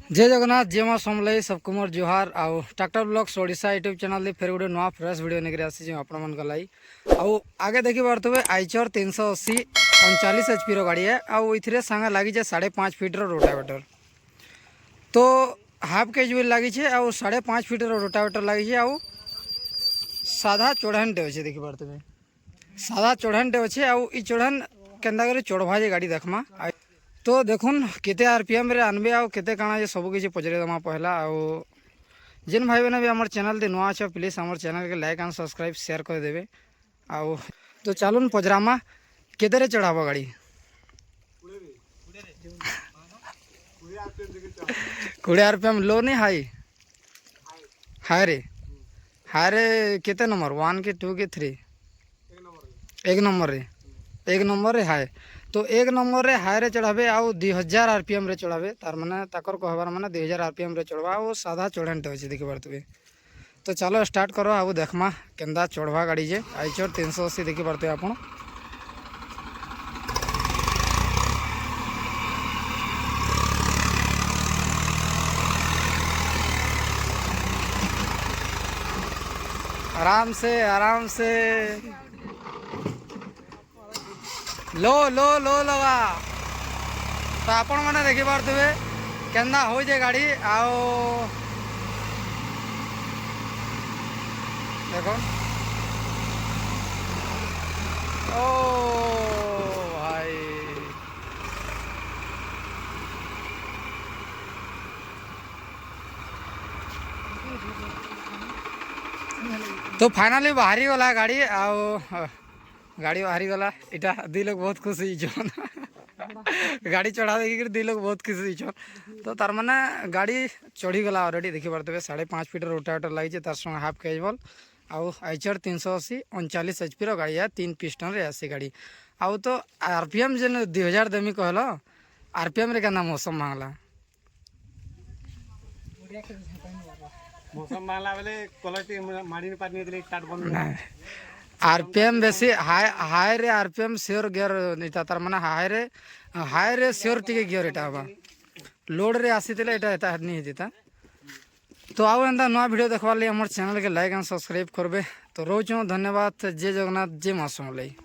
जय जगन्नाथ जय माँ समलाई सबको मोर जुहार आउ tractor blogs Odisha YouTube channel फिर गोटे नुआ फ्रेश वीडियो लेकर आसी आपण आउ आगे देखी पारे आइचर 380 39 HP गाड़ी है आउ ये सांगे लगी 5.5 फीट रोटावेटर तो हाफ केज व्हील लगी आउ 5.5 फीट रोटावेटर लगी आउ साधा चढ़ानटे अच्छे देखी पारे साधा चढ़ानटे अच्छे आउ चढ़ान केन्दा कर चढ़वा जे गाड़ी देखमा तो देखुन केते आरपीएम रे आनबे आउ केते काना जे सब किछि पचरे दमा पहला आउ जेन भाई बने भी हमर चैनल दे नुआ छ प्लीज हमर चैनल के लाइक एंड सब्सक्राइब शेयर कर देबे आउ तो चलुन पजरामा केते रे चढ़ाबो गाड़ी 20 आरपीएम लो नहीं हाई हाय रे केते नंबर 1 के 2 के 3 एक नंबर रे हाय तो 1 नंबर रे हाय रे चढ़ाबे आउ 2000 आरपीएम रे चढ़ाबे तार माने ताकर कहबार माने 2000 आरपीएम रे चढ़वा आउ साधा चढ़ानटे होचे देखि पारतबे तो चलो स्टार्ट करो आउ देखमा केंदा चढ़वा गाड़ी जे आइचर 380 देखि पारते आपण आराम से लो लो लो लगा तो आपण मैंने देखी पारे केन्दा हो जे गाड़ी आओ देखो ओ भाई तो फाइनली बाहरी गला गाड़ी आओ गाड़ी बाहरी गला इटा दी लोग बहुत खुशी छन गाड़ी चढ़ा देखिक दी लोग बहुत खुशी छन तो तार माने गाड़ी चढ़ी गला ऑलरेडी देखि पारते 5.5 फीट रोटावेटर लगी तार संग हाफ कैजुअल आउ आइचर 380 39 HP रो गाड़ी है 3 पिस्टन रे आसी गाड़ी आउ तो आरपीएम जेन 2000 देमी कहलो आरपीएम रे केना मौसम मांगला मौसम मांगला बेले क्वालिटी माड़ी ने पानी दिले स्टार्ट बंद आरपीएम बेसी हाई रे आरपीएम श्योर गियर इटा तार माने हाई रे श्योर टिके गियर इटा बा लोड रे आसीतिले इटा एता नहीं दिता तो आउ एंदा नवा वीडियो देखवार लिए हमर चैनल के लाइक एंड सब्सक्राइब करबे तो रोज धन्यवाद जय जगन्नाथ जय मां समलाई।